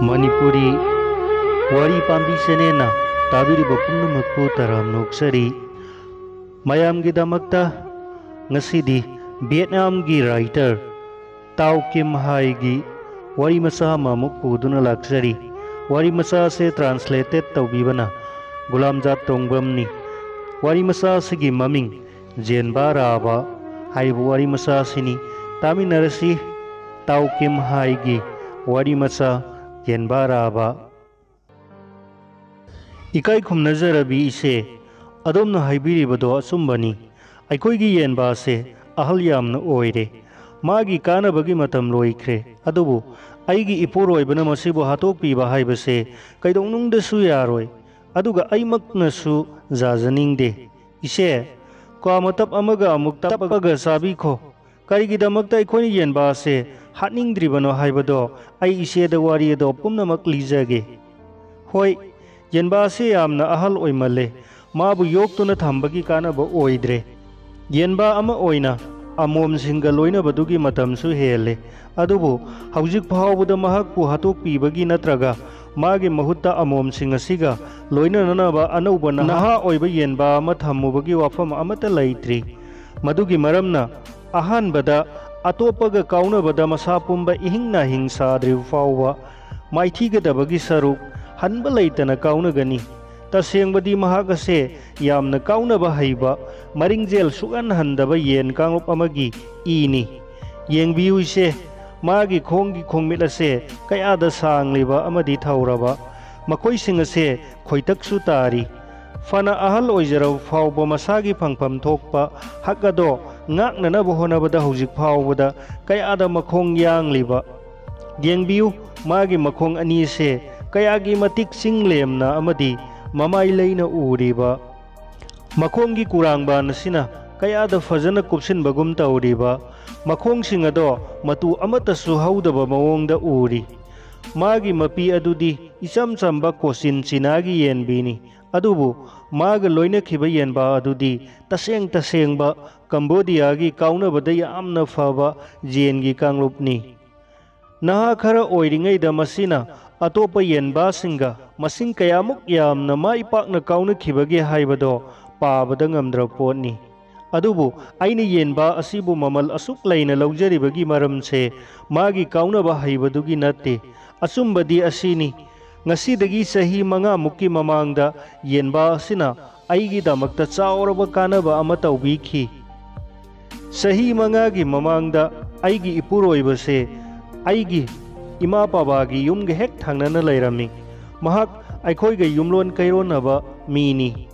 Manipuri Wari Pambi Senena Tabiri Bapunumakpu Taram Noksari Mayam Gidamakta Ngasidi Vietnam gi writer Tau Kim Hai gi Wari Masa Mamukpu Duna Laksari Wari Masa se translated Taubibana Gulamjat Tongbamni Wari Masa Sigi Maming Jenba Raba Haibu Wari Masa Sini Tami Narasi Tau Kim Hai gi Wari Masa Jenba Raba Ikai Khum Nazarabi ise Adomna Haibiri Bado Sumbani Aikoigi Yenba se Ahal Yamna Oire Magi Kana Bagi Matam Loikre Adubu Aigi Ipuroi Bana Masibu Hatopi Bahaibase Kaidong de Suyaroi Aduga Aimak Nasu Zazaning de Ise Kwamatap Amaga Muktapaga Sabiko Karigi Damakta Ikoni Yenba se Hatning Dribano Haibado Ai ise the Wari do Pumnamak Lizage Hoi Yenba se Amna Ahal Oimale Mabu Yoktuna Thambagi Kana Bo Oidre Yenba Ama Oina Amom Singaloina Badugi Matamsu Hele Adubu Haujik Pawuda Mahakpu Hatopi Bagi Natraga Magi Mahuta Amom Singasiga Loina Nanaba Anubana Naha Oiba Yenba Mathamubagi Wafam Amata Laitri Madugi Maramna Ahan Bada Atopaga Kauna Bada Masapumba Ihingna Hingsa Drifawa Maitiga Dabagi Saruk Hanba Laitana Kauna Gani Taseng Badi Mahagase Yamna Kauna Bahaiba Maringjel Sugan Handaba Yen Kangup Amagi Ini Yeng Biu se Magi Kongi Kongmilase Kayada Sang Liba Amadi Tauraba Makoi Singase Koitak Sutari Fana Ahal Oizara Fauba Masagi Pangpam Tokpa Hakado Ngak Nanabuhona Bada Hujik Pawada Kayada Makong Yang Liba Yeng Biu Magi Makong Anise Kayagi Matik Singlem na Amadi Mamay Layna Uriba Makongi Kurangba Nasina Kayada Fazana Kupsin Bagum Tauriba Makong Singado Matu Amata Suhaudaba Mawongda Uri Magi Mapi Adudi Isam Samba Kosin Sinagi Yenbini Adubu Maga Loina Kiba Yenba Adudi Taseng Ba Cambodia gi Kauna Badaya Amna Faba Jengi Kanglupni Naha Kara Oiringai da Masina Atopa Yenba Singa Masing Kayamuk Yam na Maipak na Kauna Kibagi Haibado Pabadang Amdraponi Adubu Aini Yenba Asibu Mamal Asuk Laina Laujari Bagi Maramse Magi Kauna Bahaibadugi Nate Asumbadi Asini Ngasidagi Sahi Manga Muki Mamangda Yenba Asina Aigi Damakta Sauraba Kanaba Amatawiki Sahi Mangagi Mamangda Aigi Ipuroibase Aigi Ima Pabagi Yumge Hek Tangnana Lairami Mahak Aikoiga Yumlon Kaironaba Mini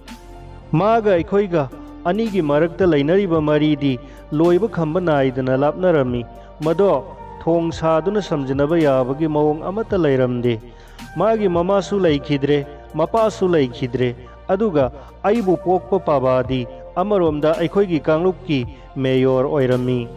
Maga Aikoiga Anigi Marakta Lainariba Maridi Loiba Kamba Naidana Lapnarami Mado Thong Saduna Samjanaba Yabagi Mawong Amata Lairamde Magi Mamasu Laikidre Mapasu Laikidre Aduga Aibu Pokpa Pabadi Amaromda Aikoigi Kanglupki Mayor Oirami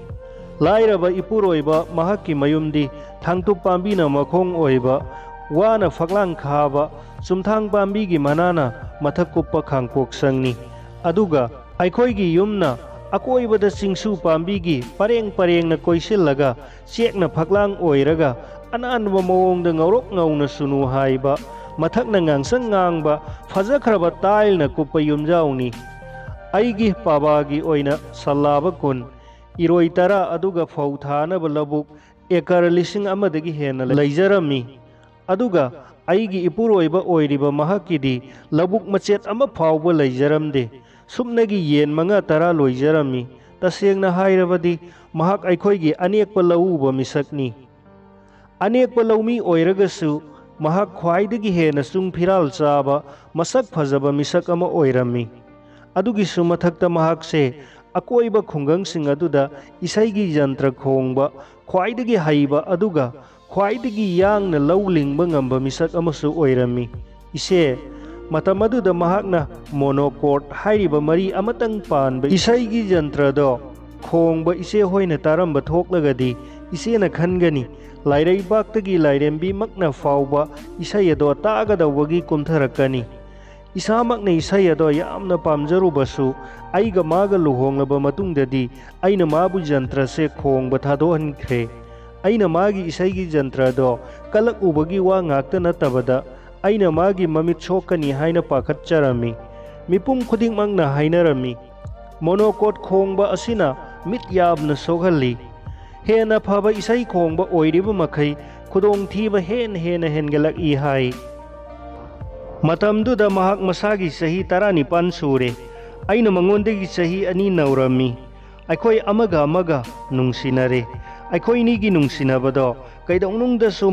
Lairaba Ipuroiba Mahaki Mayumdi Thangtu Pambina Makong Oiba Wana Faklang Khaba Sumthang Pambigi Manana Mathakupa Khangpok Sangni Aduga Aikoigi Yumna Akoibada Singsu Pambigi Pareng na Koisilaga Siekna Faklang Oiraga Ananba Mawongda Ngaurok Ngauna Sunu Haiba Mathak na Ngangsang Ngangba Fazakraba Tail na Kupa Yumjauni Aigi Pabagi Oina Salaba Kun Iroi Tara Aduga Fauthana Balabuk Ekar Lising Amadagi Hena Laijarami Aduga Aigi Ipuroiba Oiriba Mahakidi Labuk Machet Ama Pauba Laijaramde Sumnagi Yen Manga Tara Loijarami Taseng na Hairabadi Mahak Aikoigi Anek Palauba Misakni Anek Palaumi Oiragasu Mahak Khwaidagi Hena Sung Piral Saba Masak Fazaba Misak Ama Oirami Adugi Sumathakta Mahakse Akoiba Khungang Sing Aduda Isaigi Jantra Khongba Khwaidagi Haiba Aduga Khwaidagi Yang na Lawlingba Ngamba Misak Amasu Oirami Ise Matamaduda Mahakna Monocort Hairiba Mari Amatang Panba Isaigi Jantra do Khongba Ise Hoina Taramba Thoklagadi Ise na Khangani Lairai Baktagi Lairembi Makna Fauba Isayado Tagada Wagi Kumtharakani Isamak na Isayado Yamna Pamjarubasu Aiga Maga Luhonglaba Matungdadi Aina Mabu Jantra se Khongba Thadohan Kre ꯑꯩꯅ ꯃꯥꯒꯤ ꯏꯁꯩꯒꯤ ꯖꯟꯇ꯭ꯔꯗꯣ ꯀꯜꯂꯛꯎꯕꯒꯤ ꯋꯥ ꯉꯥꯛꯇ ꯅꯠꯇꯕꯗ ꯑꯩꯅ ꯃꯥꯒꯤ ꯃꯃꯤꯠ ꯁꯣꯛꯀꯅꯤ ꯍꯥꯏꯅ ꯄꯥꯈꯠꯆꯔꯝꯃꯤ꯫ ꯃꯤꯄꯨꯝ ꯈꯨꯗꯤꯡꯃꯛꯅ ꯍꯥꯏꯅꯔꯝꯃꯤ ꯃꯣꯅꯣꯀꯣꯔꯗ ꯈꯣꯡꯕ ꯑꯁꯤꯅ ꯃꯤꯠ ꯌꯥꯝꯅ ꯁꯣꯛꯍꯜꯂꯤ꯫ ꯍꯦꯟꯅ ꯐꯕ ꯏꯁꯩ ꯈꯣꯡꯕ ꯑꯣꯏꯔꯤꯕ ꯃꯈꯩ ꯈꯨꯗꯣꯡꯊꯤꯕ ꯍꯦꯟꯅ ꯍꯦꯟꯒꯠꯂꯛꯏ ꯍꯥꯏ꯫ ꯃꯇꯝꯗꯨꯗ ꯃꯍꯥꯛ ꯃꯁꯥꯒꯤ ꯆꯍꯤ 19 ꯁꯨꯔꯦ꯫ ꯑꯩꯅ ꯃꯉꯣꯟꯗꯒꯤ ꯆꯍꯤ 2 ꯅꯧꯔꯝꯃꯤ꯫ ꯑꯩꯈꯣꯏ ꯑꯃꯒ ꯑꯃꯒ ꯅꯨꯡꯁꯤꯅꯔꯦ꯫ ꯑꯩꯈꯣꯏꯅꯤꯒꯤ ꯅꯨꯡꯁꯤꯅꯕꯗꯣ ꯀꯩꯗꯧꯅꯨꯡꯗꯁꯨ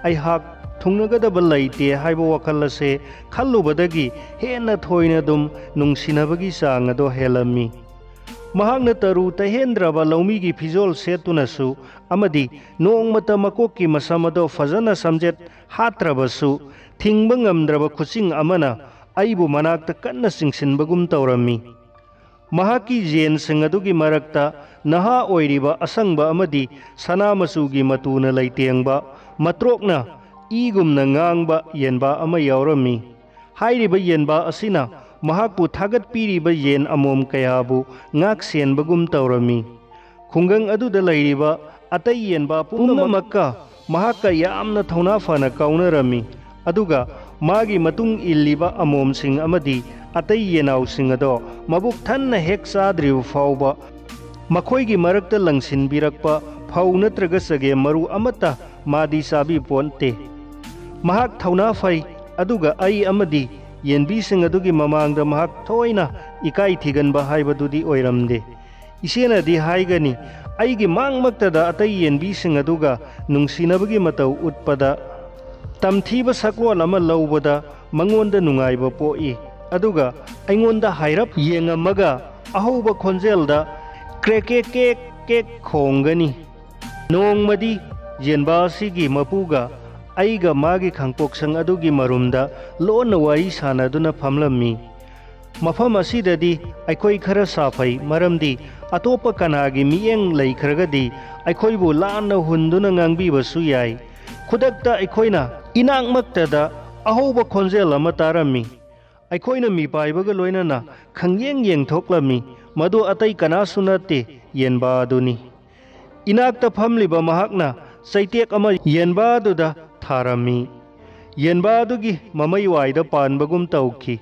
ꯑꯩꯍꯥꯛ ꯊꯨꯡꯅꯒꯗꯕ ꯂꯩꯇꯦ ꯍꯥꯏꯕ ꯋꯥꯈꯜ ꯑꯁꯦ ꯈꯜꯂꯨꯕꯗꯒꯤ ꯍꯦꯟꯅ ꯊꯣꯏꯅ ꯑꯗꯨꯝ ꯅꯨꯡꯁꯤꯅꯕꯒꯤ ꯆꯥꯡ ꯑꯗꯣ ꯍꯦꯜꯂꯝꯃꯤ꯫ ꯃꯍꯥꯛꯅ ꯇꯔꯨ ꯇꯍꯦꯟꯗ꯭ꯔꯕ ꯂꯧꯃꯤꯒꯤ ꯐꯤꯖꯣꯜ ꯁꯦꯠꯇꯨꯅꯁꯨ ꯑꯃꯗꯤ ꯅꯣꯡꯃꯇ ꯃꯀꯣꯛꯀꯤ ꯃꯁꯝ ꯑꯗꯣ ꯐꯖꯅ ꯁꯝꯖꯦꯠ ꯍꯥꯠꯇ꯭ꯔꯕꯁꯨ ꯊꯤꯡꯕ ꯉꯝꯗ꯭ꯔꯕ ꯈꯨꯆꯤꯡ ꯑꯃꯅ ꯑꯩꯕꯨ ꯃꯅꯥꯛꯇ ꯀꯟꯅ ꯆꯤꯡꯁꯤꯟꯕꯒꯨꯝ ꯇꯧꯔꯝꯃꯤ꯫ ꯃꯍꯥꯛꯀꯤ ꯖꯦꯟꯁꯤꯡ ꯑꯗꯨꯒꯤ ꯃꯔꯛꯇ ꯅꯍꯥ ꯑꯣꯏꯔꯤꯕ ꯑꯁꯪꯕ ꯑꯃꯗꯤ ꯁꯅꯥ ꯃꯆꯨꯒꯤ ꯃꯇꯨꯅ ꯂꯩꯇꯦꯡꯕ ꯃꯇ꯭ꯔꯣꯛꯅ ꯏꯒꯨꯝꯅ ꯉꯥꯡꯕ ꯌꯦꯟꯕꯥ ꯑꯃ ꯌꯥꯎꯔꯝꯃꯤ꯫ ꯍꯥꯏꯔꯤꯕ ꯌꯦꯟꯕꯥ ꯑꯁꯤꯅ ꯃꯍꯥꯛꯄꯨ ꯊꯥꯒꯠꯄꯤꯔꯤꯕ ꯌꯦꯟ ꯑꯃꯣꯝ ꯀꯌꯥꯕꯨ ꯉꯥꯛ ꯁꯦꯟꯕꯒꯨꯝ ꯇꯧꯔꯝꯃꯤ꯫ ꯈꯨꯡꯒꯪ ꯑꯗꯨꯗ ꯂꯩꯔꯤꯕ ꯑꯇꯩ ꯌꯦꯟꯕꯥ ꯄꯨꯝꯅꯃꯛꯀ ꯃꯍꯥꯛꯀ ꯌꯥꯝꯅ ꯊꯧꯅꯥ ꯐꯅ ꯀꯥꯎꯅꯔꯝꯃꯤ꯫ ꯑꯗꯨꯒ ꯃꯥꯒꯤ ꯃꯇꯨꯡ ꯏꯜꯂꯤꯕ ꯑꯃꯣꯝꯁꯤꯡ ꯑꯃꯗꯤ ꯑꯇꯩ ꯌꯦꯅꯥꯎꯁꯤꯡ ꯑꯗꯣ ꯃꯕꯨꯛ ꯊꯟꯅ ꯍꯦꯛ ꯆꯥꯗ꯭ꯔꯤꯕ ꯐꯥꯎꯕ ꯃꯈꯣꯏꯒꯤ ꯃꯔꯛꯇ ꯂꯪꯁꯤꯟꯕꯤꯔꯛꯄ ꯐꯧ ꯅꯠꯇ꯭ꯔꯒ ꯆꯒꯦꯝ ꯃꯔꯨ ꯑꯃꯠꯇ ꯃꯥꯗꯤ ꯆꯥꯕꯤꯄꯣꯟꯇꯦ꯫ ꯃꯍꯥꯛ ꯊꯧꯅꯥ ꯐꯩ, ꯑꯗꯨꯒ ꯑꯩ ꯑꯃꯗꯤ ꯌꯦꯟꯕꯤꯁꯤꯡ ꯑꯗꯨꯒꯤ ꯃꯃꯥꯡꯗ ꯃꯍꯥꯛ ꯊꯣꯏꯅ ꯏꯀꯥꯏ ꯊꯤꯒꯟꯕ ꯍꯥꯏꯕꯗꯨꯗꯤ ꯑꯣꯏꯔꯝꯗꯦ꯫ ꯏꯆꯦꯅꯗꯤ ꯍꯥꯏꯒꯅꯤ ꯑꯩꯒꯤ ꯃꯥꯡꯃꯛꯇꯗ ꯑꯇꯩ ꯌꯦꯟꯕꯤꯁꯤꯡ ꯑꯗꯨꯒ ꯅꯨꯡꯁꯤꯅꯕꯒꯤ ꯃꯇꯧ ꯎꯠꯄꯗ, ꯇꯝꯊꯤꯕ ꯁꯛꯂꯣꯟ ꯑꯃ ꯂꯧꯕꯗ ꯃꯉꯣꯟꯗ ꯅꯨꯡꯉꯥꯏꯕ ꯄꯣꯛꯏ꯫ ꯑꯗꯨꯒ ꯑꯩꯉꯣꯟꯗ ꯍꯥꯏꯔꯞ ꯌꯦꯡꯉꯝꯃꯒ ꯑꯍꯧꯕ ꯈꯣꯟꯖꯦꯜꯗ ꯀ꯭ꯔꯦꯛ ꯀꯦꯛ ꯀꯦꯛ ꯀꯦꯛ ꯈꯣꯡꯒꯅꯤ꯫ ꯅꯣꯡꯃꯗꯤ ꯌꯦꯟꯕꯥ ꯑꯁꯤꯒꯤ ꯃꯄꯨꯒ ꯑꯩꯒ ꯃꯥꯒꯤ ꯈꯥꯡꯄꯣꯛꯁꯪ ꯑꯗꯨꯒꯤ ꯃꯔꯨꯝꯗ ꯂꯣꯟꯅ ꯋꯥꯔꯤ ꯁꯥꯅꯗꯨꯅ ꯐꯝꯂꯝꯃꯤ꯫ ꯃꯐꯝ ꯑꯁꯤꯗꯗꯤ ꯑꯩꯈꯣꯏ ꯈꯔ ꯁꯥꯐꯩ, ꯃꯔꯝꯗꯤ ꯑꯇꯣꯞꯄ ꯀꯅꯥꯒꯤ ꯃꯤꯠꯌꯦꯡ ꯂꯩꯈ꯭ꯔꯒꯗꯤ ꯑꯩꯈꯣꯏꯕꯨ ꯂꯥꯟꯅ ꯍꯨꯟꯗꯨꯅ ꯉꯥꯡꯕꯤꯕꯁꯨ ꯌꯥꯏ꯫ ꯈꯨꯗꯛꯇ ꯑꯩꯈꯣꯏꯅ ꯏꯅꯥꯛꯃꯛꯇꯗ ꯑꯍꯧꯕ ꯈꯣꯟꯖꯦꯜ ꯑꯃ ꯇꯥꯔꯝꯃꯤ꯫ ꯑꯩꯈꯣꯏꯅ ꯃꯤꯄꯥꯏꯕꯒ ꯂꯣꯏꯅꯅ ꯈꯪꯌꯦꯡ ꯌꯦꯡꯊꯣꯛꯂꯝꯃꯤ꯫ ꯃꯗꯨ ꯑꯇꯩ ꯀꯅꯥꯁꯨ ꯅꯠꯇꯦ, ꯌꯦꯟꯕꯥ ꯑꯗꯨꯅꯤ꯫ ꯏꯅꯥꯛꯇ ꯐꯝꯂꯤꯕ ꯃꯍꯥꯛꯅ ꯆꯩꯇꯦꯛ ꯑꯃ ꯌꯦꯟꯕꯥ ꯑꯗꯨꯗ ꯊꯥꯔꯝꯃꯤ꯫ ꯌꯦꯟꯕꯥ ꯑꯗꯨꯒꯤ ꯃꯃꯩꯋꯥꯏꯗ ꯄꯥꯟꯕꯒꯨꯝ ꯇꯧꯈꯤ꯫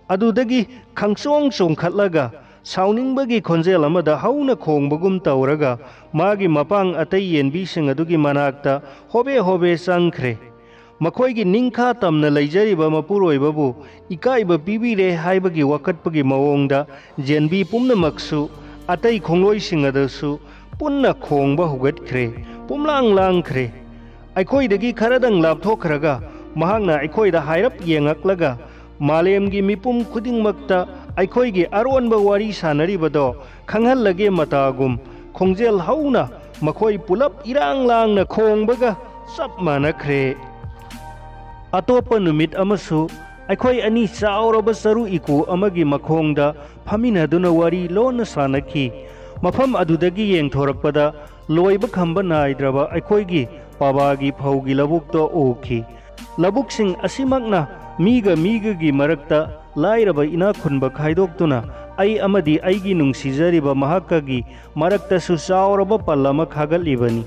ꯑꯗꯨꯗꯒꯤ ꯈꯪꯆꯣꯡ ꯆꯣꯡꯈꯠꯂꯒ ꯁꯥꯎꯅꯤꯡꯕꯒꯤ ꯈꯣꯟꯖꯦꯜ ꯑꯃꯗ ꯍꯧꯅ ꯈꯣꯡꯕꯒꯨꯝ ꯇꯧꯔꯒ ꯃꯥꯒꯤ ꯃꯄꯥꯡ ꯑꯇꯩ ꯌꯦꯟꯕꯤꯁꯤꯡ ꯑꯗꯨꯒꯤ ꯃꯅꯥꯛꯇ ꯍꯣꯕꯦ ꯍꯣꯕꯦ ꯆꯪꯈ꯭ꯔꯦ꯫ ꯃꯈꯣꯏꯒꯤ ꯅꯤꯡꯈꯥ ꯇꯝꯅ ꯂꯩꯖꯔꯤꯕ ꯃꯄꯨꯔꯣꯏꯕꯕꯨ ꯏꯀꯥꯏꯕ ꯄꯤꯕꯤꯔꯦ ꯍꯥꯏꯕꯒꯤ ꯋꯥꯀꯠꯄꯒꯤ ꯃꯑꯣꯡꯗ ꯌꯦꯟꯕꯤ ꯄꯨꯝꯅꯃꯛꯁꯨ ꯑꯇꯩ ꯈꯣꯡꯂꯣꯏꯁꯤꯡ ꯑꯗꯨꯁꯨ ꯄꯨꯟꯅ ꯈꯣꯡꯕ ꯍꯧꯒꯠꯈ꯭ರೆ꯫ ꯄꯨꯝꯂꯥꯡ ꯂꯥꯡꯈ꯭ꯔꯦ꯫ ꯑꯩꯈꯣꯏꯗꯒꯤ ꯈꯔꯗꯪ ꯂꯥꯞꯊꯣꯛꯈ꯭ꯔꯒ ꯃꯍꯥꯛꯅ ꯑꯩꯈꯣꯏꯗ ꯍꯥꯏꯔꯞ ꯌꯦꯡꯉꯛꯂꯒ ꯃꯥꯂꯦꯝꯒꯤ ꯃꯤꯄꯨꯝ ꯈꯨꯗꯤꯡꯃꯛꯇ ꯑꯩꯈꯣꯏꯒꯤ ꯑꯔꯣꯟꯕ ꯋꯥꯔꯤ ꯁꯥꯅꯔꯤꯕꯗꯣ ꯈꯪꯍꯜꯂꯒꯦ ꯃꯇꯥꯒꯨꯝ ꯈꯣꯡꯖꯦꯜ ꯍꯧꯅ ꯃꯈꯣꯏ ꯄꯨꯂꯞ ꯏꯔꯥꯡ ꯂꯥꯡꯅ ꯈꯣꯡꯕꯒ ꯆꯞ ꯃꯥꯟꯅꯈ꯭ꯔꯦ꯫ ꯑꯇꯣꯞꯄ ꯅꯨꯃꯤꯠ ꯑꯃꯁꯨ ꯑꯩꯈꯣꯏ ꯑꯅꯤ ꯆꯥꯎꯔꯕ ꯆꯔꯨ ꯏꯀꯨ ꯑꯃꯒꯤ ꯃꯈꯣꯡꯗ ꯐꯝꯃꯤꯟꯅꯗꯨꯅ ꯋꯥꯔꯤ ꯂꯣꯟꯅ ꯁꯥꯅꯈꯤ꯫ ꯃꯐꯝ ꯑꯗꯨꯗꯒꯤ ꯌꯦꯡꯊꯣꯔꯛꯄꯗ ꯂꯣꯏꯕ ꯈꯝꯕ ꯅꯥꯏꯗ꯭ꯔꯕ ꯑꯩꯈꯣꯏꯒꯤ ꯄꯥꯕꯥꯒꯤ ꯐꯧꯒꯤ ꯂꯧꯕꯨꯛꯇꯣ ꯎꯈꯤ꯫ ꯂꯧꯕꯨꯛꯁꯤꯡ ꯑꯁꯤꯃꯛꯅ ꯃꯤꯒꯒꯤ ꯃꯔꯛꯇ ꯂꯥꯏꯔꯕ ꯏꯅꯥꯛ ꯈꯨꯟꯕ ꯈꯥꯏꯗꯣꯛꯇꯨꯅ ꯑꯩ ꯑꯃꯗꯤ ꯑꯩꯒꯤ ꯅꯨꯡꯁꯤꯖꯔꯤꯕ ꯃꯍꯥꯛꯀꯒꯤ ꯃꯔꯛꯇꯁꯨ ꯆꯥꯎꯔꯕ ꯄꯜ ꯑꯃ ꯈꯥꯒꯠꯂꯤꯕꯅꯤ꯫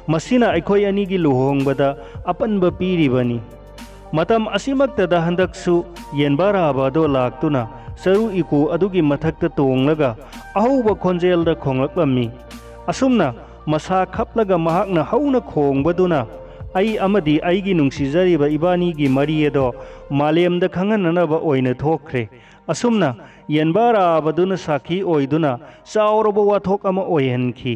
ꯃꯁꯤꯅ ꯑꯩꯈꯣꯏ ꯑꯅꯤꯒꯤ ꯂꯨꯍꯣꯡꯕꯗ ꯑꯄꯟꯕ ꯄꯤꯔꯤꯕꯅꯤ꯫ ꯃꯇꯝ ꯑꯁꯤꯃꯛꯇꯗ ꯍꯟꯗꯛꯁꯨ ꯌꯦꯟꯕꯥ ꯔꯥꯕꯥꯗꯣ ꯂꯥꯛꯇꯨꯅ ꯆꯔꯨ ꯏꯀꯨ ꯑꯗꯨꯒꯤ ꯃꯊꯛꯇ ꯇꯣꯡꯂꯒ ꯑꯍꯧꯕ ꯈꯣꯟꯖꯦꯜꯗ ꯈꯣꯡꯂꯛꯂꯝꯃꯤ꯫ ꯑꯁꯨꯝꯅ ꯃꯁꯥ ꯈꯞꯂꯒ ꯃꯍꯥꯛꯅ ꯍꯧꯅ ꯈꯣꯡꯕꯗꯨꯅ ꯑꯩ ꯑꯃꯗꯤ ꯑꯩꯒꯤ ꯅꯨꯡꯁꯤꯖꯔꯤꯕ ꯏꯕꯥꯅꯤꯒꯤ ꯃꯔꯤ ꯑꯗꯣ ꯃꯥꯂꯦꯝꯗ ꯈꯪꯍꯟꯅꯅꯕ ꯑꯣꯏꯅ ꯊꯣꯛꯈ꯭ꯔꯦ꯫ ꯑꯁꯨꯝꯅ ꯌꯦꯟꯕꯥ ꯔꯥꯕꯥꯗꯨꯅ ꯁꯥꯈꯤ ꯑꯣꯏꯗꯨꯅ ꯆꯥꯎꯔꯕ ꯋꯥꯊꯣꯛ ꯑꯃ ꯑꯣꯏꯍꯟꯈꯤ꯫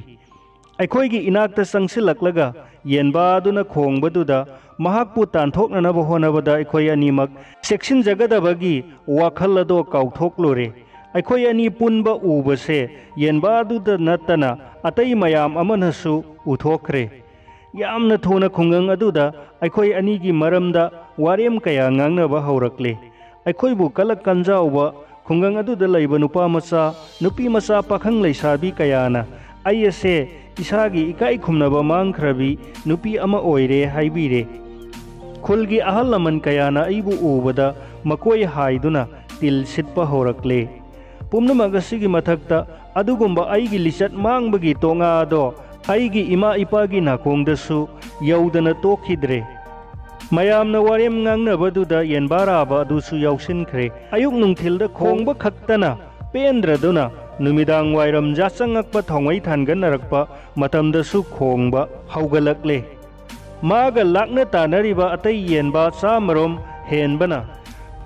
ꯑꯩꯈꯣꯏꯒꯤ ꯏꯅꯥꯛꯇ ꯆꯪꯁꯤꯜꯂꯛꯂꯒ ꯌꯦꯟꯕꯥ ꯑꯗꯨꯅ ꯈꯣꯡꯕꯗꯨꯗ ꯃꯍꯥꯛꯄꯨ ꯇꯥꯟꯊꯣꯛꯅꯅꯕ ꯍꯣꯠꯅꯕꯗ ꯑꯩꯈꯣꯏ ꯑꯅꯤꯃꯛ ꯆꯦꯛꯁꯤꯟꯖꯒꯗꯕꯒꯤ ꯋꯥꯈꯜ ꯑꯗꯣ ꯀꯥꯎꯊꯣꯛꯂꯨꯔꯦ꯫ ꯑꯩꯈꯣꯏ ꯑꯅꯤ ꯄꯨꯟꯕ ꯎꯕꯁꯦ ꯌꯦꯟꯕꯥ ꯑꯗꯨꯗ ꯅꯠꯇꯅ ꯑꯇꯩ ꯃꯌꯥꯝ ꯑꯃꯅꯁꯨ ꯎꯊꯣꯛꯈ꯭ꯔꯦ꯫ ꯌꯥꯝꯅ ꯊꯨꯅ ꯈꯨꯡꯒꯪ ꯑꯗꯨꯗ ꯑꯩꯈꯣই ꯑꯅꯤꯒꯤ ꯃꯔꯝꯗ ꯋꯥꯔꯦꯝ ꯀꯌꯥ ꯉꯥꯡꯅꯕ ꯍꯧꯔꯛꯂꯦ꯫ ꯑꯩꯈꯣꯏꯕꯨ ꯀꯂꯛ ꯀꯟꯖꯥꯎꯕ ꯈꯨꯡꯒꯪ ꯑꯗꯨꯗ ꯂꯩꯕ ꯅꯨꯄꯥ ꯃꯆꯥ, ꯅꯨꯄꯤ ꯃꯆꯥ, ꯄꯥꯈꯪ ꯂꯩꯁꯥꯕꯤ ꯀꯌꯥꯅ ꯑꯩ ꯑꯁꯦ ꯏꯁꯥꯒꯤ ꯏꯀꯥꯏ ꯈꯨꯝꯅꯕ ꯃꯥꯡꯈ꯭ꯔꯕꯤ ꯅꯨꯄꯤ ꯑꯃ ꯑꯣꯏꯔꯦ ꯍꯥꯏꯕꯤꯔꯦ꯫ ꯈꯨꯜꯒꯤ ꯑꯍꯜ ꯂꯃꯟ ꯀꯌꯥꯅ ꯑꯩꯕꯨ ꯎꯕꯗ ꯃꯀꯣꯏ ꯍꯥꯏꯗꯨꯅ ꯇꯤꯜ ꯁꯤꯠꯄ ꯍꯧꯔꯛꯂꯦ꯫ ꯄꯨꯝꯅꯃꯛ ꯑꯁꯤꯒꯤ ꯃꯊꯛꯇ ꯑꯗꯨꯒꯨꯝꯕ ꯑꯩꯒꯤ ꯂꯤꯆꯠ ꯃꯥꯡꯕꯒꯤ ꯇꯣꯉꯥꯗꯣ ꯑꯩꯒꯤ ꯏꯃꯥ ꯏꯄꯥꯒꯤ ꯅꯥꯀꯣꯡꯗꯁꯨ ꯌꯧꯗꯅ ꯇꯣꯛꯈꯤꯗ꯭ꯔꯦ꯫ ꯃꯌꯥꯝꯅ ꯋꯥꯔꯦꯝ ꯉꯥꯡꯅꯕꯗꯨꯗ ꯌꯦꯟꯕꯥꯔꯥꯕ ꯑꯗꯨꯁꯨ ꯌꯥꯎꯁꯤꯟꯈ꯭ꯔꯦ꯫ ꯑꯌꯨꯛ ꯅꯨꯡꯊꯤꯜꯗ ꯈꯣꯡꯕ ꯈꯛꯇꯅ ꯄꯦꯟꯗ꯭ꯔꯗꯨꯅ ꯅꯨꯃꯤꯗꯥꯡ ꯋꯥꯏꯔꯝ ꯌꯥꯆꯪꯉꯛꯄ ꯊꯥꯎꯃꯩ ꯊꯥꯟꯒꯠꯅꯔꯛꯄ ꯃꯇꯝꯗꯁꯨ ꯈꯣꯡꯕ ꯍꯧꯒꯠꯂꯛꯂꯦ꯫ ꯃꯥꯒ ꯂꯥꯛꯅ ꯇꯥꯅꯔꯤꯕ ꯑꯇꯩ ꯌꯦꯟꯕꯥ 100ꯔꯣꯝ ꯍꯦꯟꯕꯅ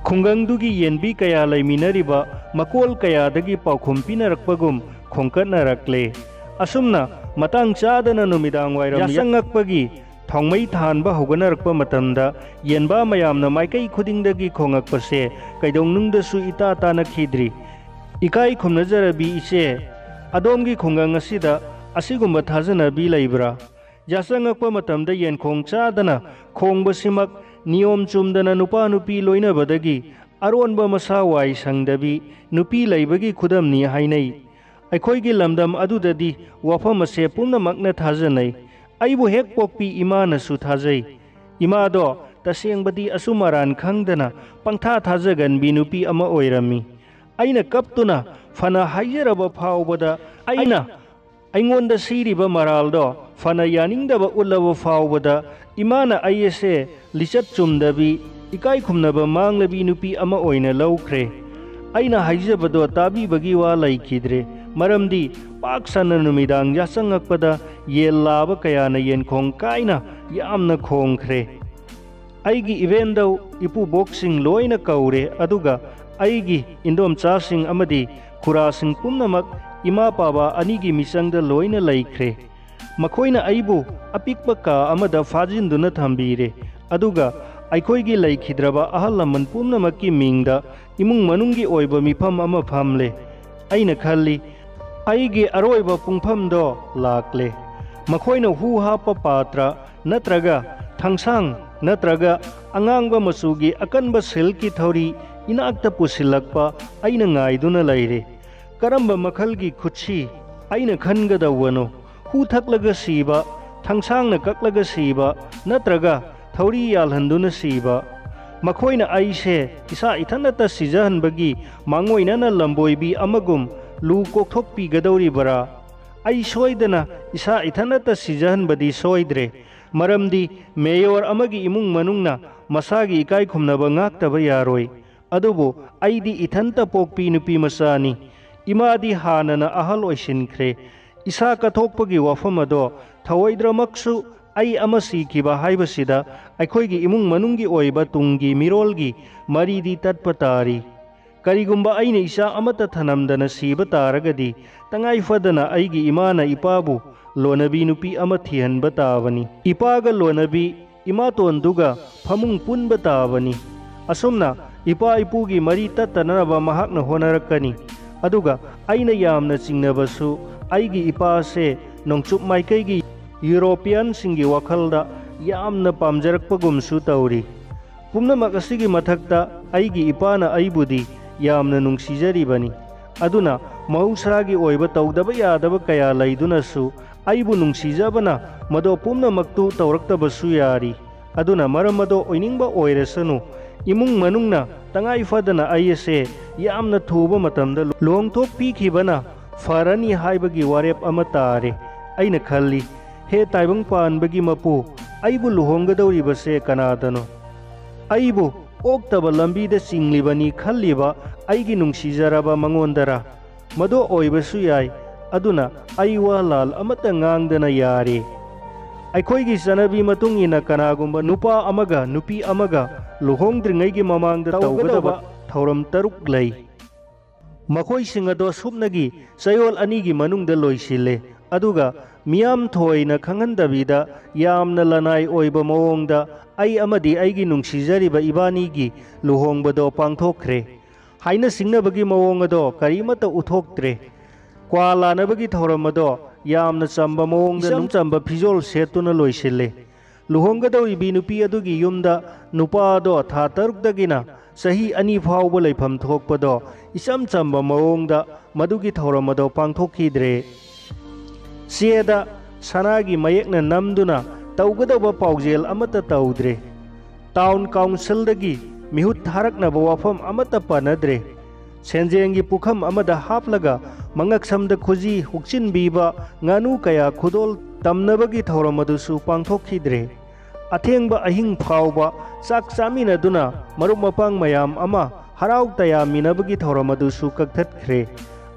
ꯈꯨꯡꯒꯪꯗꯨꯒꯤ ꯌꯦꯟꯕꯤ ꯀꯌꯥ ꯂꯩꯃꯤꯟꯅꯔꯤꯕ ꯃꯀꯣꯜ ꯀꯌꯥꯗꯒꯤ ꯄꯥꯎꯈꯨꯝ ꯄꯤꯅꯔꯛꯄꯒꯨꯝ ꯈꯣꯡꯀꯠꯅꯔꯛꯂꯦ꯫ ꯑꯁꯨꯝꯅ ꯃꯇꯥꯡ ꯆꯥꯗꯅ ꯅꯨꯃꯤꯗꯥꯡ ꯋꯥꯏꯔꯝ ꯌꯥꯆꯪꯉꯛꯄꯒꯤ ꯊꯥꯎꯃꯩ ꯊꯥꯟꯕ ꯍꯧꯒꯠꯅꯔꯛꯄ ꯃꯇꯝꯗ ꯌꯦꯟꯕꯥ ꯃꯌꯥꯝꯅ ꯃꯥꯏꯀꯩ ꯈꯨꯗꯤꯡꯗꯒꯤ ꯈꯣꯡꯉꯛꯄꯁꯦ ꯀꯩꯗꯧꯅꯨꯡꯗꯁꯨ ꯏꯇꯥ ꯇꯥꯅꯈꯤꯗ꯭ꯔꯤ꯫ ꯏꯀꯥꯏ ꯈꯨꯝꯅꯖꯔꯕꯤ ꯏꯆꯦ, ꯑꯗꯣꯝꯒꯤ ꯈꯨꯡꯒꯪ ꯑꯁꯤꯗ ꯑꯁꯤꯒꯨꯝꯕ ꯊꯥꯖꯅꯕꯤ ꯂꯩꯕ꯭ꯔꯥ? ꯌꯥꯆꯪꯉꯛꯄ ꯃꯇꯝꯗ ꯌꯦꯟꯈꯣꯡ ꯆꯥꯗꯅ ꯈꯣꯡꯕꯁꯤꯃꯛ ꯅꯤꯌꯣꯝ ꯆꯨꯝꯗꯅ ꯅꯨꯄꯥ ꯅꯨꯄꯤ ꯂꯣꯏꯅꯕꯗꯒꯤ ꯑꯔꯣꯟꯕ ꯃꯁꯥ ꯋꯥꯏ ꯁꯪꯗꯕꯤ ꯅꯨꯄꯤ ꯂꯩꯕꯒꯤ ꯈꯨꯗꯝꯅꯤ ꯍꯥꯏꯅꯩ꯫ ꯑꯩꯈꯣꯏꯒꯤ ꯂꯝꯗꯝ ꯑꯗꯨꯗꯗꯤ ꯋꯥꯐꯝ ꯑꯁꯦ ꯄꯨꯝꯅꯃꯛꯅ ꯊꯥꯖꯅꯩ꯫ ꯑꯩꯕꯨ ꯍꯦꯛ ꯄꯣꯛꯄꯤ ꯏꯃꯥꯅꯁꯨ ꯊꯥꯖꯩ꯫ ꯏꯃꯥꯗꯣ ꯇꯁꯦꯡꯕꯗꯤ ꯑꯆꯨꯝ ꯑꯔꯥꯟ ꯈꯪꯗꯅ ꯄꯪꯊꯥ ꯊꯥꯖꯒꯟꯕꯤ ꯅꯨꯄꯤ ꯑꯃ ꯑꯣꯏꯔꯝꯃꯤ꯫ ꯑꯩꯅ ꯀꯞꯇꯨꯅ ꯐꯅ ꯍꯥꯏꯖꯔꯕ ꯐꯥꯎꯕꯗ ꯑꯩꯉꯣꯟꯗ ꯁꯤꯔꯤꯕ ꯃꯔꯥꯜꯗꯣ ꯐꯅ ꯌꯥꯅꯤꯡꯗꯕ ꯎꯠꯂꯕ ꯐꯥꯎꯕꯗ ꯏꯃꯥꯅ ꯑꯩ ꯑꯁꯦ ꯂꯤꯆꯠ ꯆꯨꯝꯗꯕꯤ ꯏꯀꯥꯏ ꯈꯨꯝꯅꯕ ꯃꯥꯡꯂꯕꯤ ꯅꯨꯄꯤ ꯑꯃ ꯑꯣꯏꯅ ꯂꯧꯈ꯭ꯔꯦ꯫ ꯑꯩꯅ ꯍꯥꯏꯖꯕꯗꯣ ꯇꯥꯕꯤꯕꯒꯤ ꯋꯥ ꯂꯩꯈꯤꯗ꯭ꯔꯦ꯫ ꯃꯔꯝꯗꯤ ꯄꯥꯛ ꯁꯟꯅ ꯅꯨꯃꯤꯗꯥꯡ ꯌꯥꯆꯪꯉꯛꯄꯗ ꯌꯦꯟ ꯂꯥꯕ ꯀꯌꯥꯅ ꯌꯦꯟꯈꯣꯡ ꯀꯥꯏꯅ ꯌꯥꯝꯅ ꯈꯣꯡꯈ꯭ꯔꯦ꯫ ꯑꯩꯒꯤ ꯏꯕꯦꯟꯗꯧ ꯏꯄꯨꯕꯣꯛꯁꯤꯡ ꯂꯣꯏꯅ ꯀꯧꯔꯦ, ꯑꯗꯨꯒ ꯑꯩꯒꯤ ꯏꯟꯗꯣꯝꯆꯥꯁꯤꯡ ꯑꯃꯗꯤ ꯈꯨꯔꯥꯁꯤꯡ ꯄꯨꯝꯅꯃꯛ ꯏꯃꯥ ꯄꯥꯕ ꯑꯅꯤꯒꯤ ꯃꯤꯆꯪꯗ ꯂꯣꯏꯅ ꯂꯩꯈ꯭ꯔꯦ꯫ ꯃꯈꯣꯏꯅ ꯑꯩꯕꯨ ꯑꯄꯤꯛꯄ ꯀꯥ ꯑꯃꯗ ꯐꯥꯖꯤꯟꯗꯨꯅ ꯊꯝꯕꯤꯔꯦ, ꯑꯗꯨꯒ ꯑꯩꯈꯣꯏꯒꯤ ꯂꯩꯈꯤꯗ꯭ꯔꯕ ꯑꯍꯜ ꯂꯃꯟ ꯄꯨꯝꯅꯃꯛꯀꯤ ꯃꯤꯡꯗ ꯏꯃꯨꯡ ꯃꯅꯨꯡꯒꯤ ꯑꯣꯏꯕ ꯃꯤꯐꯝ ꯑꯃ ꯐꯝꯂꯦ꯫ ꯑꯩꯅ ꯈꯜꯂꯤ ꯑꯩꯒꯤ ꯑꯔꯣꯏꯕ ꯄꯨꯡꯐꯝꯗꯣ ꯂꯥꯛꯂꯦ꯫ ꯃꯈꯣꯏꯅ ꯍꯨ ꯍꯥꯞꯄ ꯄꯥꯇ꯭ꯔ ꯅꯠꯇ꯭ꯔꯒ ꯊꯥꯡꯁꯥꯡ ꯅꯠꯇ꯭ꯔꯒ ꯑꯉꯥꯡꯕ ꯃꯆꯨꯒꯤ ꯑꯀꯟꯕ ꯁꯤꯜꯛꯀꯤ ꯊꯧꯔꯤ ꯏꯅꯥꯛꯇ ꯄꯨꯁꯤꯜꯂꯛꯄ ꯑꯩꯅ ꯉꯥꯏꯗꯨꯅ ꯂꯩꯔꯦ꯫ ꯀꯔꯝꯕ ꯃꯈꯜꯒꯤ ꯈꯨꯠꯁꯤ ꯑꯩꯅ ꯈꯟꯒꯗꯧꯕꯅꯣ? ꯍꯨ ꯊꯛꯂꯒ ꯁꯤꯕ, ꯊꯥꯡꯁꯥꯡꯅ ꯀꯛꯂꯒ ꯁꯤꯕ, ꯅꯠꯇ꯭ꯔꯒ ꯊꯧꯔꯤ ꯌꯥꯜꯍꯟꯗꯨꯅ ꯁꯤꯕ? ꯃꯈꯣꯏꯅ ꯑꯩꯁꯦ ꯏꯁꯥ ꯏꯊꯟꯇ ꯁꯤꯖꯍꯟꯕꯒꯤ ꯃꯥꯡꯑꯣꯏꯅꯅ ꯂꯝꯕꯣꯏꯕꯤ ꯑꯃꯒꯨꯝ ꯂꯨ ꯀꯣꯛꯊꯣꯛꯄꯤꯒꯗꯧꯔꯤꯕꯔꯥ? ꯑꯩ ꯁꯣꯏꯗꯅ ꯏꯁꯥ ꯏꯊꯟꯇ ꯁꯤꯖꯍꯟꯕꯗꯤ ꯁꯣꯏꯗ꯭ꯔꯦ, ꯃꯔꯝꯗꯤ ꯃꯦꯌꯣꯔ ꯑꯃꯒꯤ ꯏꯃꯨꯡ ꯃꯅꯨꯡꯅ ꯃꯁꯥꯒꯤ ꯏꯀꯥꯏ ꯈꯨꯝꯅꯕ ꯉꯥꯛꯇꯕ ꯌꯥꯔꯣꯏ꯫ ꯑꯗꯨꯕꯨ ꯑꯩꯗꯤ ꯏꯊꯟꯇ ꯄꯣꯛꯄꯤ ꯅꯨꯄꯤ ꯃꯆꯥꯅꯤ꯫ ꯏꯃꯥꯗꯤ ꯍꯥꯟꯅꯅ ꯑꯍꯜ ꯑꯣꯏꯁꯤꯟꯈ꯭ꯔꯦ꯫ ꯏꯁꯥ ꯀꯠꯊꯣꯛꯄꯒꯤ ꯋꯥꯐꯝ ꯑꯗꯣ ꯊꯑꯣꯏꯗ꯭ꯔꯃꯛꯁꯨ ꯑꯩ ꯑꯃ ꯁꯤꯈꯤꯕ ꯍꯥꯏꯕꯁꯤꯗ ꯑꯩꯈꯣꯏꯒꯤ ꯏꯃꯨꯡ ꯃꯅꯨꯡꯒꯤ ꯑꯣꯏꯕ ꯇꯨꯡꯒꯤ ꯃꯤꯔꯣꯜꯒꯤ ꯃꯔꯤꯗꯤ ꯇꯠꯄ ꯇꯥꯔꯤ꯫ ꯀꯔꯤꯒꯨꯝꯕ ꯑꯩꯅ ꯏꯆꯥ ꯑꯃꯠꯇ ꯊꯅꯝꯗꯅ ꯁꯤꯕ ꯇꯥꯔꯒꯗꯤ ꯇꯉꯥꯏ ꯐꯗꯅ ꯑꯩꯒꯤ ꯏꯃꯥꯅ ꯏꯄꯥꯕు ꯂꯣꯟꯅꯕꯤ ꯅꯨꯄꯤ ꯑꯃ ꯊꯤꯍꯟꯕ ꯇꯥꯕꯅꯤ꯫ ꯏꯄꯥꯒ ꯂꯣꯟꯅꯕꯤ ꯏꯃꯥꯇꯣꯟꯗꯨꯒ ꯐꯃꯨꯡ ꯄꯨꯟꯕ ꯇꯥꯕꯅꯤ꯫ ꯑꯁꯨꯝꯅ ꯏꯄꯥ ꯏꯄꯨꯒꯤ ꯃꯔꯤ ꯇꯠꯇꯅꯕ ꯃꯍꯥꯛꯅ ꯍꯣꯠꯅꯔꯛꯀꯅꯤ꯫ ꯑꯗꯨꯒ ꯑꯩꯅ ꯌꯥꯝꯅ ꯆꯤꯡꯅꯕꯁꯨ ꯑꯩꯒꯤ ꯏꯄꯥꯁꯦ ꯅꯣꯡꯆꯨꯞ ꯃꯥꯏꯀꯩꯒꯤ ꯌꯨꯔꯣꯄꯤꯌꯟꯁꯤꯡꯒꯤ ꯋꯥꯈꯜꯗ ꯌꯥꯝꯅ ꯄꯥꯝꯖꯔꯛꯄꯒꯨꯝꯁꯨ ꯇꯧꯔꯤ꯫ ꯄꯨꯝꯅꯃꯛ ꯑꯁꯤꯒꯤ ꯃꯊꯛꯇ ꯑꯩꯒꯤ ꯏꯄꯥꯅ ꯑꯩꯕꯨꯗꯤ ꯌꯥꯝꯅ ꯅꯨꯡꯁꯤꯖꯔꯤꯕꯅꯤ꯫ ꯑꯗꯨꯅ ꯃꯍꯧꯁꯥꯒꯤ ꯑꯣꯏꯕ ꯇꯧꯗꯕ ꯌꯥꯗꯕ ꯀꯌా ꯂꯩꯗꯨꯅꯁꯨ ꯑꯩꯕꯨ ꯅꯨꯡꯁꯤꯖꯕꯅ ꯃꯗꯣ ꯄꯨꯝꯅꯃꯛꯇꯨ ꯇꯧꯔꯛꯇꯕꯁꯨ ꯌꯥꯔꯤ꯫ ꯑꯗꯨꯅ ꯃꯔꯝ ꯑꯗꯣ ꯑꯣꯏꯅꯤꯡꯕ ꯑꯣꯏꯔꯁꯅꯨ, ꯏꯃꯨꯡ ꯃꯅꯨꯡꯅ ꯇꯉꯥꯏ ꯐꯗꯅ ꯑꯩ ꯑꯁꯦ ꯌꯥꯝꯅ ꯊꯨꯕ ꯃꯇꯝꯗ ꯂꯨꯍꯣꯡꯊꯣꯛꯄꯤꯈꯤꯕꯅ ꯐꯔꯅꯤ ꯍꯥꯏꯕꯒꯤ ꯋꯥꯔꯦꯞ ꯑꯃ ꯇꯥꯔꯦ꯫ ꯑꯩꯅ ꯈꯜꯂꯤ, ꯍꯦ ꯇꯥꯏꯕꯪ ꯄꯥꯟꯕꯒꯤ ꯃꯄꯨ, ꯑꯩꯕꯨ ꯂꯨꯍꯣꯡꯒꯗꯧꯔꯤꯕꯁꯦ ꯀꯅꯥꯗꯅꯣ? ꯑꯩꯕు ꯑꯣꯛꯇꯕ ꯂꯝꯕꯤꯗ ꯆꯤꯡꯂꯤꯕꯅꯤ ꯈꯜꯂꯤꯕ ꯑꯩꯒꯤ ꯅꯨꯡꯁꯤꯖꯔꯕ ꯃꯉꯣꯟꯗꯔꯥ? ꯃꯗꯨ ꯑꯣꯏꯕꯁꯨ ꯌꯥꯏ꯫ ꯑꯗꯨꯅ ꯑꯩ ꯋꯥ ꯂꯥꯜ ꯑꯃꯠꯇ ꯉꯥꯡꯗꯅ ꯌꯥꯔꯦ꯫ ꯑꯩꯈꯣꯏꯒꯤ ꯆꯠꯅꯕꯤ ꯃꯇꯨꯡ ꯏꯟꯅ ꯀꯅꯥꯒꯨꯝꯕ ꯅꯨꯄꯥ ꯑꯃꯒ ꯅꯨꯄꯤ ꯑꯃꯒ ꯂꯨꯍꯣꯡꯗ꯭ꯔꯤꯉꯩꯒꯤ ꯃꯃꯥꯡꯗ ꯇꯧꯒꯗꯕ ꯊꯧꯔꯝ 6 ꯂꯩ꯫ ꯃꯈꯣꯏꯁꯤꯡ ꯑꯗꯣ ꯁꯨꯞꯅꯒꯤ ꯆꯌꯣꯜ 2ꯒꯤ ꯃꯅꯨꯡꯗ ꯂꯣꯏꯁꯤꯜꯂꯦ, ꯑꯗꯨꯒ ꯃꯤꯌꯥꯝ ꯊꯣꯏꯅ ꯈꯪꯍꯟꯗꯕꯤꯗ ꯌꯥꯝꯅ ꯂꯅꯥꯏ ꯑꯣꯏꯕ ꯃꯑꯣꯡꯗ ꯑꯩ ꯑꯃꯗꯤ ꯑꯩꯒꯤ ꯅꯨꯡꯁꯤꯖꯔꯤꯕ ꯏꯕꯥꯅꯤꯒꯤ ꯂꯨꯍꯣꯡꯕꯗꯣ ꯄꯥꯡꯊꯣꯛꯈ꯭ꯔꯦ꯫ ꯍꯥꯏꯅ ꯁꯤꯡꯅꯕꯒꯤ ꯃꯑꯣꯡ ꯑꯗꯣ ꯀꯔꯤꯃꯠꯇ ꯎꯠꯊꯣꯛꯇ꯭ꯔꯦ꯫ ꯀ꯭ꯋꯥ ꯂꯥꯅꯕꯒꯤ ꯊꯧꯔꯝ ꯑꯗꯣ ꯌꯥꯝꯅ ꯆꯝꯕ ꯃꯑꯣꯡꯗ ꯏꯆꯝ ꯆꯝꯕ ꯐꯤꯖꯣꯜ ꯁꯦꯠꯇꯨꯅ ꯂꯣꯏꯁꯤꯜꯂꯦ꯫ ꯂꯨꯍꯣꯡꯒꯗꯧꯔꯤꯕꯤ ꯅꯨꯄꯤ ꯑꯗꯨꯒꯤ ꯌꯨꯝꯗ ꯅꯨꯄꯥꯗꯣ ꯊꯥ 6ꯇꯒꯤꯅ ꯆꯍꯤ 2 ꯐꯥꯎꯕ ꯂꯩꯐꯝ ꯊꯣꯛꯄꯗꯣ ꯏꯆꯝ ꯆꯝꯕ ꯃꯑꯣꯡꯗ ꯃꯗꯨꯒꯤ ꯊꯧꯔꯝ ꯑꯗꯣ ꯄꯥꯡꯊꯣꯛꯈꯤꯗ꯭ꯔꯦ꯫ ꯆꯦꯗ ꯁꯅꯥꯒꯤ ꯃꯌꯦꯛꯅ ꯅꯝꯗꯨꯅ ꯇꯧꯒꯗꯧꯕ ꯄꯥꯎꯖꯦꯜ ꯑꯃꯠꯇ ꯇꯧꯗ꯭ꯔꯦ꯫ ꯇꯥꯎꯟ ꯀꯥꯎꯟꯁꯤꯜꯗꯒꯤ ꯃꯤꯍꯨꯠ ꯊꯥꯔꯛꯅꯕ ꯋꯥꯐꯝ ꯑꯃꯠꯇ ꯄꯟꯅꯗ꯭ꯔꯦ꯫ ꯁꯦꯟꯖꯦꯡꯒꯤ ꯄꯨꯈꯝ ꯑꯃꯗ ꯍꯥꯞꯂꯒ ꯃꯉꯛꯁꯝꯗ ꯈꯨꯖꯤ ꯍꯨꯛꯆꯤꯟꯕꯤꯕ ꯉꯥꯅꯨ ꯀꯌꯥ ꯈꯨꯗꯣꯜ तमनबगी थौरम अदुसु पांथोखिद्रे अथेंब अहिंग फाउबा चाक चामिनदुना मरुप मपांग मयाम अमा हराउ तयामिनबगी थौरम अदुसु कक्थत्ख्रे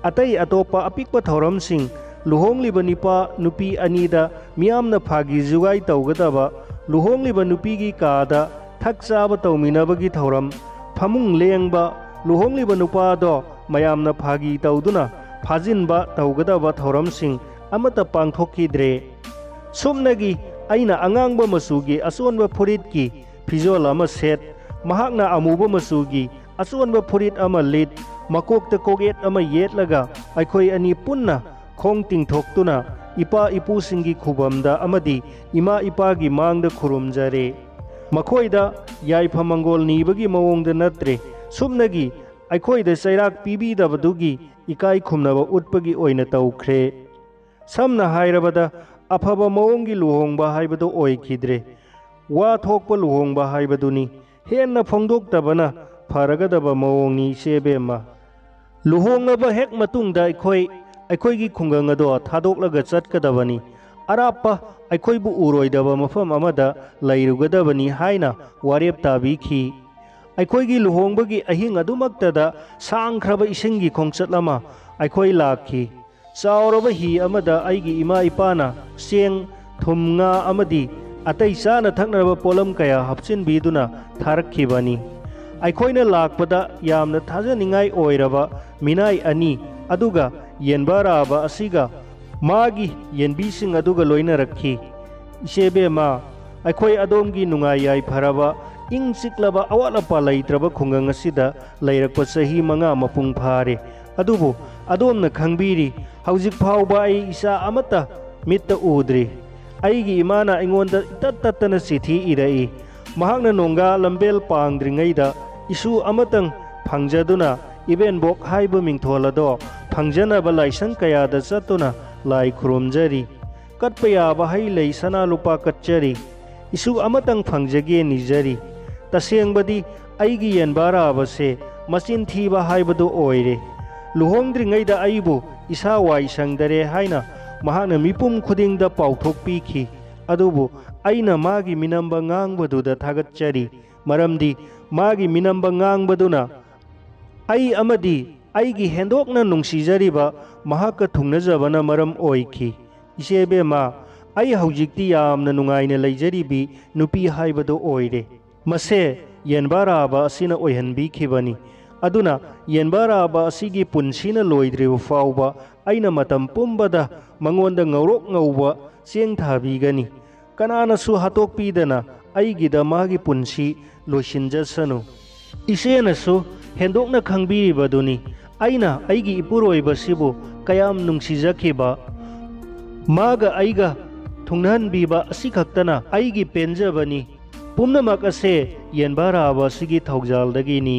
अतै अतोपा अपिकपा थौरमसिंग लुहोंगलिबा निपा नुपी अनीदा मियामना फागी जुगाई तौगदबा लुहोंगलिबा नुपीगी कादा थक चाबा तौमिनबगी थौरम फमुंग लेंबा लुहोंगलिबा नुपादो मयामना फागी तौदुना फाजिनबा तौगदबा थौरमसिंग अमता पांथोखिद्रे सुमनगी अइना अंगांगबा मसुगी असोनबा फुरित की फिजोल अमा सेट महाकना अमुबा मसुगी असोनबा फुरित अमा लिट मकोकता कोगेट अमा येटलगा अखोई अनी पुन्ना खोंग तिंगथोक्तुना इपा इपुसिंगी खुबमदा अमदी इमा इपागी मांगदा खुरुमजरे मखोइदा याइफा मंगोल नीबगी मवोंगदा नत्रे सुमनगी अखोइदा चैराक पीबीदबदुगी इकाई खुमनबा उटपगी ओइना तौख्रे समना हाइरबदा अफबा मवोंगी लुहोंगबा हाइबदो ओइखिद्रे वा थोकपा लुहोंगबा हाइबदुनी हेन्ना फोंदोक्तबना फरगदबा मवोंगनी सेबेमा लुहोंगबा हेक मतुंगदा अखोइगी खुंगंग अदो थादोक्लगा चटकदबनी अरापा अखोइबु उरोइदबा मफम अमदा लैरुगदबनी हाइना वारेप ताबीखी अखोइगी लुहोंगबगी अहिंग अदुमक्तदा सांख्रबा इसिंगी खोंगचट अमा अखोइ लाखी चाउरबा ही अमदा अइगी इमा इपाना सेंग थुमंगा अमदी अतै चाना थक्नबा पोलम कया हपचिनबीदुना थारक्खिबनी अखोइना लाखपदा यामना थाजनिंगाई ओइरबा मिनाई अनी अदुगा येनबाराबा असिगा मागी येनबीसिंग अदुगा लोइना रखी इसेबेमा अखोइ अदोमगी नुंगाई याई फरबा इंग चिक्लबा अवालपा लैत्रबा खुंगंग असिदा लैरकपा चही 5 मपुंग फारे अदुबु अदोमना खंगबीरी हौजिक फाउबा आई इसा अमता मित्ता उद्री अइगी इमाना अइंगोंदा इतत्ततना चिठी इरई महाकना नोंगा लंबेल पांगद्रिंगैदा इशु अमतंग फंगजदुना इबेनबोक हाइबा मिंथोलदो फंगजनबा लाइसंग कयादा चतुना लाई खुरुमजरी कटपा याबा है लै सना लुपा कच्चरी इशु अमतंग फंगजगे निजरी तसेंगबदी अइगी येनबाराबसे मचिन थीबा हाइबदो ओइरे लुहोंगद्रिंगैदा अइबु इसा वाई संगदरे हाइना महाकना मिपुम खुदिंगदा पाउथोकपीखी अदुबु अइना मागी मिनंबा ngangbadुदा थागतचरी मरमदी मागी मिनंबा ngangbदुना अइ अमदी अइगी हेंदोकना नुंगसिजरिबा महाका थुंगनजबना मरम ओइखी इसेबेमा अइ हौजिक्ति यामना नुंगाइना लैजरिबी नुपी हाइबदो ओइरे मसे येनबाराबा असिना ओइहनबीखिबनी अदुना येनबाराबा असिगी पुनसिना लोइद्रिबा फाउबा अइना मतम पुंबदा मंगोंदा ngौरोक ngौबा चेंग थाबीगनी कनानासु हातोकपीदना अइगिदा मागी पुनसि लोइसिनजसनु इसेनसु हेंदोकना खंगबीरिबदुनी अइना अइगी इपुरोइबसिबु कयाम नुंगसिजखिबा मागा अइगा थुंगनहनबीबा असि खक्तना अइगी पेंजबनी पुमनमक असे येनबाराबा असिगी थौजालदगिनी।